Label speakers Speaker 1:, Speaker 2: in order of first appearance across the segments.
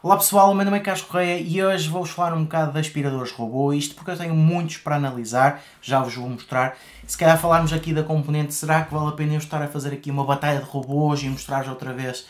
Speaker 1: Olá pessoal, o meu nome é Carlos Correia e hoje vou-vos falar um bocado de aspiradores robô, isto porque eu tenho muitos para analisar, já vos vou mostrar. Se calhar falarmos aqui da componente, será que vale a pena eu estar a fazer aqui uma batalha de robôs e mostrar-vos outra vez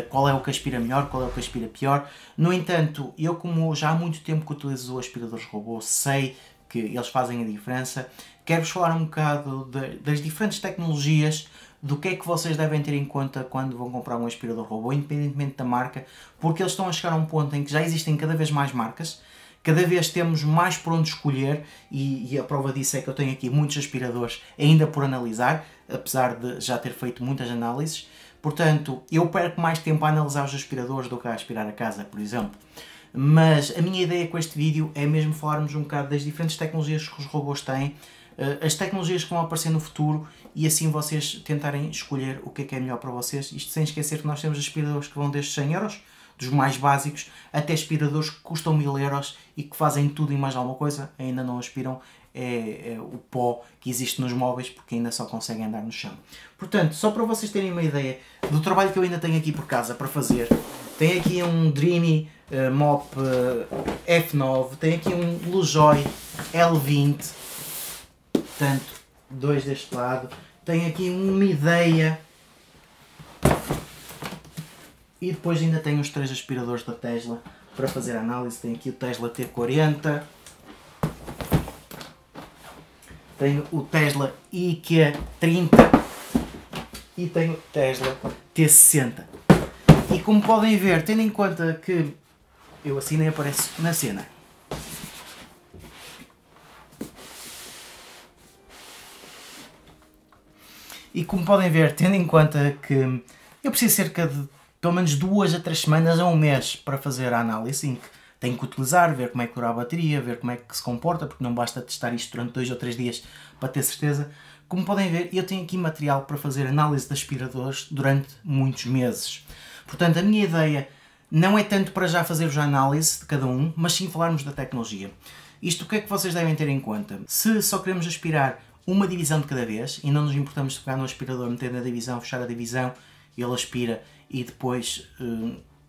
Speaker 1: qual é o que aspira melhor, qual é o que aspira pior. No entanto, eu como já há muito tempo que utilizo aspiradores robô, sei que eles fazem a diferença, quero-vos falar um bocado das diferentes tecnologias, do que é que vocês devem ter em conta quando vão comprar um aspirador robô, independentemente da marca, porque eles estão a chegar a um ponto em que já existem cada vez mais marcas, cada vez temos mais por onde escolher e a prova disso é que eu tenho aqui muitos aspiradores ainda por analisar, apesar de já ter feito muitas análises. Portanto, eu perco mais tempo a analisar os aspiradores do que a aspirar a casa, por exemplo. Mas a minha ideia com este vídeo é mesmo falarmos um bocado das diferentes tecnologias que os robôs têm, as tecnologias que vão aparecer no futuro e assim vocês tentarem escolher o que é melhor para vocês. Isto sem esquecer que nós temos aspiradores que vão desde 100 euros, dos mais básicos, até aspiradores que custam 1000 euros e que fazem tudo e mais alguma coisa, ainda não aspiram o pó que existe nos móveis porque ainda só conseguem andar no chão. Portanto, só para vocês terem uma ideia do trabalho que eu ainda tenho aqui por casa para fazer, tem aqui um Dreamy Mop F9, tem aqui um Lujoy L20, portanto, dois deste lado, tem aqui uma ideia e depois ainda tenho os 3 aspiradores da Tesla para fazer a análise. Tem aqui o Tesla T40, tenho o Tesla IQ30 e tenho o Tesla T60. E como podem ver, tendo em conta que eu assim nem apareço na cena, e como podem ver, tendo em conta que eu preciso cerca de pelo menos 2 a 3 semanas a um mês para fazer a análise, em que tenho que utilizar, ver como é que dura a bateria, ver como é que se comporta, porque não basta testar isto durante 2 ou 3 dias para ter certeza. Como podem ver, eu tenho aqui material para fazer análise de aspiradores durante muitos meses. Portanto, a minha ideia não é tanto para já fazer-vos a análise de cada um, mas sim falarmos da tecnologia. Isto o que é que vocês devem ter em conta? Se só queremos aspirar uma divisão de cada vez e não nos importamos de pegar no aspirador, meter na divisão, fechar a divisão, ele aspira e depois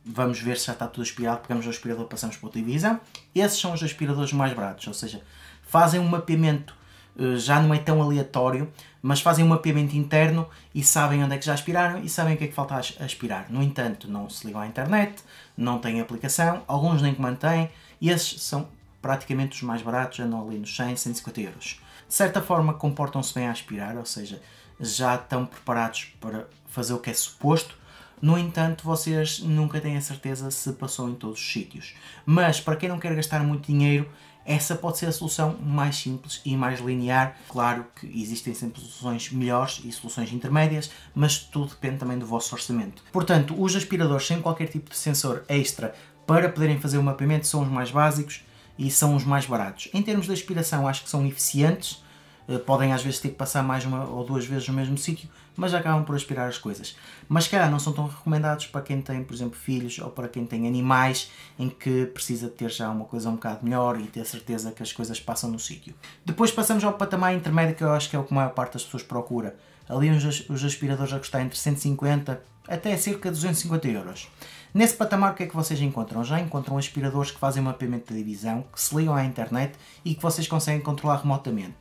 Speaker 1: vamos ver se já está tudo aspirado, pegamos o aspirador e passamos para outra divisão. Esses são os aspiradores mais baratos, ou seja, fazem um mapeamento, já não é tão aleatório, mas fazem um mapeamento interno e sabem onde é que já aspiraram e sabem o que é que falta a aspirar. No entanto, não se ligam à internet, não têm aplicação, alguns nem comando têm, e esses são praticamente os mais baratos, andam ali nos 100, 150 euros. De certa forma comportam-se bem a aspirar, ou seja, já estão preparados para fazer o que é suposto. No entanto, vocês nunca têm a certeza se passou em todos os sítios. Mas para quem não quer gastar muito dinheiro, essa pode ser a solução mais simples e mais linear. Claro que existem sempre soluções melhores e soluções intermédias, mas tudo depende também do vosso orçamento. Portanto, os aspiradores sem qualquer tipo de sensor extra para poderem fazer o mapeamento são os mais básicos e são os mais baratos. Em termos de aspiração, acho que são eficientes. Podem às vezes ter que passar mais 1 ou 2 vezes no mesmo sítio, mas acabam por aspirar as coisas. Mas calhar não são tão recomendados para quem tem, por exemplo, filhos ou para quem tem animais, em que precisa ter já uma coisa um bocado melhor e ter certeza que as coisas passam no sítio. Depois passamos ao patamar intermédio, que eu acho que é o que a maior parte das pessoas procura. Ali os aspiradores a custar entre 150 até cerca de 250 euros. Nesse patamar o que é que vocês encontram? Já encontram aspiradores que fazem mapeamento da divisão, que se ligam à internet e que vocês conseguem controlar remotamente.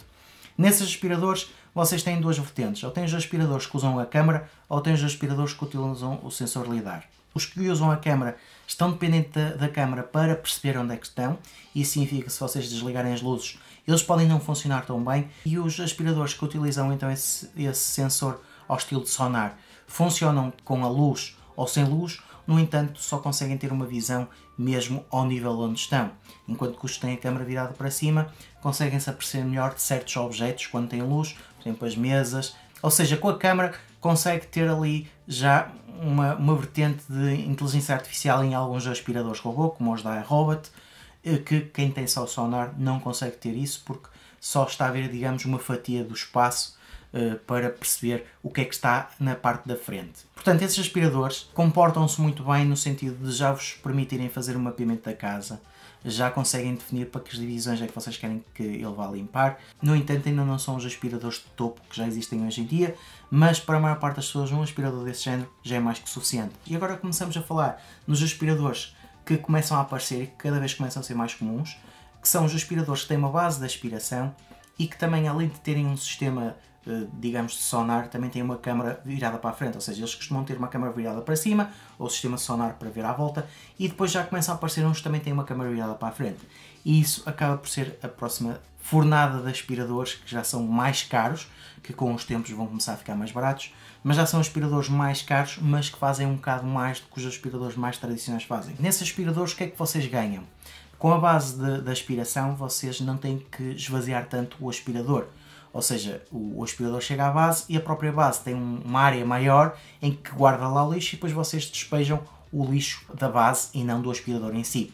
Speaker 1: Nesses aspiradores vocês têm 2 vertentes, ou têm os aspiradores que usam a câmara ou têm os aspiradores que utilizam o sensor LiDAR. Os que usam a câmara estão dependentes da câmara para perceber onde é que estão, e isso significa que se vocês desligarem as luzes eles podem não funcionar tão bem, e os aspiradores que utilizam então esse sensor ao estilo de sonar funcionam com a luz ou sem luz. No entanto, só conseguem ter uma visão mesmo ao nível onde estão. Enquanto que os que têm a câmera virada para cima conseguem-se aperceber melhor de certos objetos quando têm luz, por exemplo as mesas. Ou seja, com a câmera consegue ter ali já uma vertente de inteligência artificial em alguns aspiradores robô, como os da iRobot, que quem tem só sonar não consegue ter isso porque só está a ver, digamos, uma fatia do espaço para perceber o que é que está na parte da frente. Portanto, esses aspiradores comportam-se muito bem no sentido de já vos permitirem fazer o mapeamento da casa, já conseguem definir para que divisões é que vocês querem que ele vá limpar. No entanto, ainda não são os aspiradores de topo que já existem hoje em dia, mas para a maior parte das pessoas um aspirador desse género já é mais que suficiente. E agora começamos a falar nos aspiradores que começam a aparecer e que cada vez começam a ser mais comuns, que são os aspiradores que têm uma base de aspiração e que também, além de terem um sistema, digamos, de sonar, também têm uma câmara virada para a frente, ou seja, eles costumam ter uma câmara virada para cima, ou sistema sonar para ver à volta, e depois já começam a aparecer uns que também têm uma câmara virada para a frente. E isso acaba por ser a próxima fornada de aspiradores, que já são mais caros, que com os tempos vão começar a ficar mais baratos, mas já são aspiradores mais caros, mas que fazem um bocado mais do que os aspiradores mais tradicionais fazem. Nesses aspiradores, o que é que vocês ganham? Com a base de aspiração, vocês não têm que esvaziar tanto o aspirador. Ou seja, o aspirador chega à base e a própria base tem uma área maior em que guarda lá o lixo e depois vocês despejam o lixo da base e não do aspirador em si.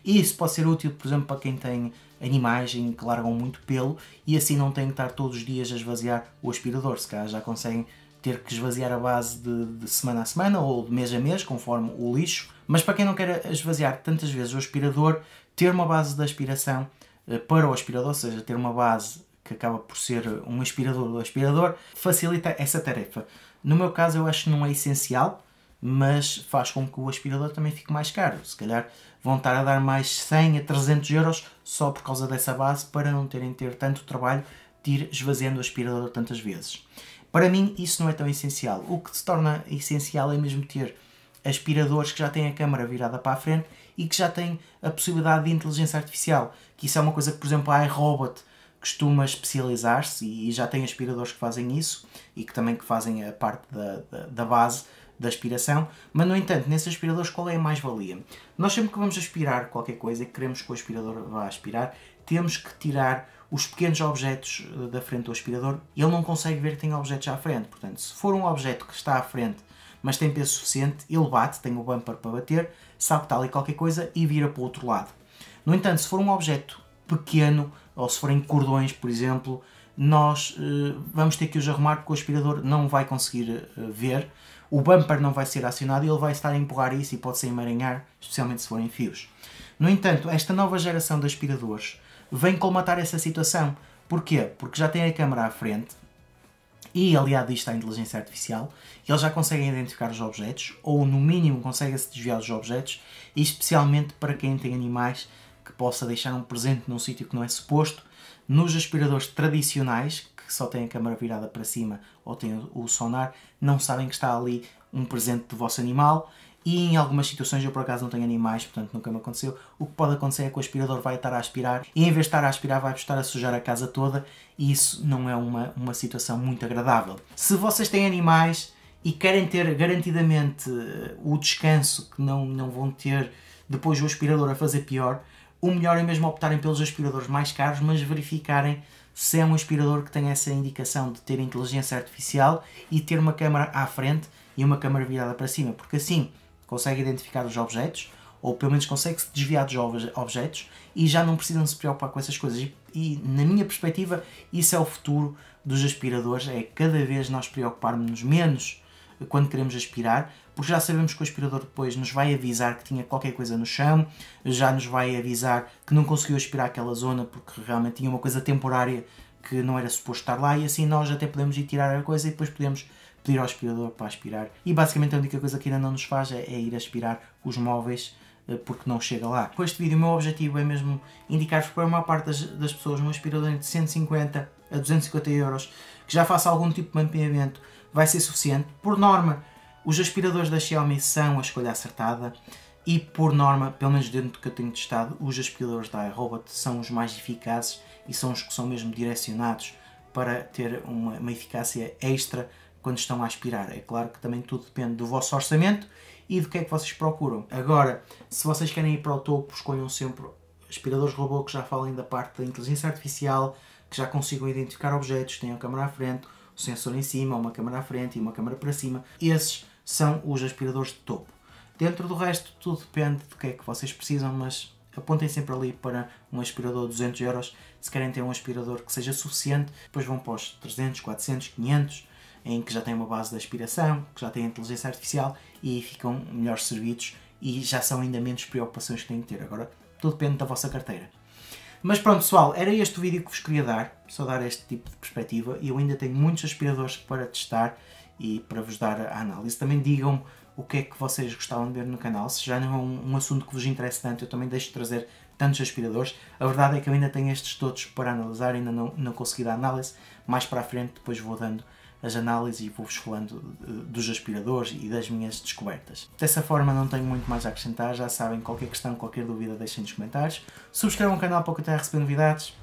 Speaker 1: E isso pode ser útil, por exemplo, para quem tem animais em que largam muito pelo e assim não tem que estar todos os dias a esvaziar o aspirador. Se calhar já conseguem ter que esvaziar a base de semana a semana ou de mês a mês, conforme o lixo. Mas para quem não quer esvaziar tantas vezes o aspirador, ter uma base de aspiração para o aspirador, ou seja, ter uma base que acaba por ser um aspirador do aspirador, facilita essa tarefa. No meu caso eu acho que não é essencial, mas faz com que o aspirador também fique mais caro. Se calhar vão estar a dar mais 100 a 300 euros só por causa dessa base, para não terem de ter tanto trabalho de ir esvaziando o aspirador tantas vezes. Para mim isso não é tão essencial. O que se torna essencial é mesmo ter aspiradores que já têm a câmara virada para a frente e que já têm a possibilidade de inteligência artificial, que isso é uma coisa que, por exemplo, a iRobot costuma especializar-se e já tem aspiradores que fazem isso e que também que fazem a parte da base da aspiração, mas no entanto, nesses aspiradores qual é a mais-valia? Nós sempre que vamos aspirar qualquer coisa e queremos que o aspirador vá aspirar, temos que tirar os pequenos objetos da frente do aspirador e ele não consegue ver que tem objetos à frente. Portanto, se for um objeto que está à frente mas tem peso suficiente, ele bate, tem o bumper para bater, sabe que está ali qualquer coisa e vira para o outro lado. No entanto, se for um objeto pequeno, ou se forem cordões, por exemplo, nós vamos ter que os arrumar porque o aspirador não vai conseguir ver, o bumper não vai ser acionado e ele vai estar a empurrar isso e pode-se emaranhar, especialmente se forem fios. No entanto, esta nova geração de aspiradores vem colmatar essa situação. Porquê? Porque já tem a câmara à frente e aliado isto à inteligência artificial, eles já conseguem identificar os objetos, ou no mínimo conseguem-se desviar dos objetos, e especialmente para quem tem animais que possa deixar um presente num sítio que não é suposto. Nos aspiradores tradicionais, que só têm a câmara virada para cima ou têm o sonar, não sabem que está ali um presente do vosso animal, e em algumas situações, eu por acaso não tenho animais, portanto nunca me aconteceu, o que pode acontecer é que o aspirador vai estar a aspirar e em vez de estar a aspirar vai estar a sujar a casa toda e isso não é uma situação muito agradável. Se vocês têm animais e querem ter garantidamente o descanso que não vão ter depois o aspirador a fazer pior, o melhor é mesmo optarem pelos aspiradores mais caros, mas verificarem se é um aspirador que tem essa indicação de ter inteligência artificial e ter uma câmara à frente e uma câmara virada para cima, porque assim consegue identificar os objetos, ou pelo menos consegue-se desviar dos objetos e já não precisam se preocupar com essas coisas. E na minha perspectiva, isso é o futuro dos aspiradores, é cada vez nós preocuparmos-nos menos quando queremos aspirar, porque já sabemos que o aspirador depois nos vai avisar que tinha qualquer coisa no chão, já nos vai avisar que não conseguiu aspirar aquela zona porque realmente tinha uma coisa temporária que não era suposto estar lá, e assim nós até podemos ir tirar a coisa e depois podemos pedir ao aspirador para aspirar. E basicamente a única coisa que ainda não nos faz é ir aspirar os móveis porque não chega lá. Com este vídeo o meu objetivo é mesmo indicar-vos para a maior parte das pessoas um aspirador entre 150 a 250 euros que já faça algum tipo de mapeamento vai ser suficiente. Por norma, os aspiradores da Xiaomi são a escolha acertada e por norma, pelo menos dentro do que eu tenho testado, os aspiradores da iRobot são os mais eficazes e são os que são mesmo direcionados para ter uma eficácia extra quando estão a aspirar. É claro que também tudo depende do vosso orçamento e do que é que vocês procuram. Agora, se vocês querem ir para o topo, escolham sempre aspiradores robô que já falem da parte da inteligência artificial, que já consigam identificar objetos, tenham a câmera à frente, o sensor em cima, uma câmera à frente e uma câmera para cima. Esses são os aspiradores de topo. Dentro do resto, tudo depende do que é que vocês precisam, mas apontem sempre ali para um aspirador de 200 euros. Se querem ter um aspirador que seja suficiente, depois vão para os 300, 400, 500, em que já tem uma base de aspiração, que já tem inteligência artificial e ficam melhores servidos e já são ainda menos preocupações que têm que ter. Agora, tudo depende da vossa carteira. Mas pronto pessoal, era este o vídeo que vos queria dar, só dar este tipo de perspectiva, e eu ainda tenho muitos aspiradores para testar e para vos dar a análise. Também digam-me o que é que vocês gostavam de ver no canal. Se já não é um assunto que vos interessa tanto, eu também deixo de trazer tantos aspiradores. A verdade é que eu ainda tenho estes todos para analisar, ainda não consegui dar análise. Mais para a frente depois vou dando as análises e vou-vos falando dos aspiradores e das minhas descobertas. Dessa forma não tenho muito mais a acrescentar, já sabem, qualquer questão, qualquer dúvida deixem nos comentários. Subscrevam o canal para continuar a receber novidades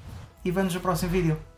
Speaker 1: e vemo-nos no próximo vídeo.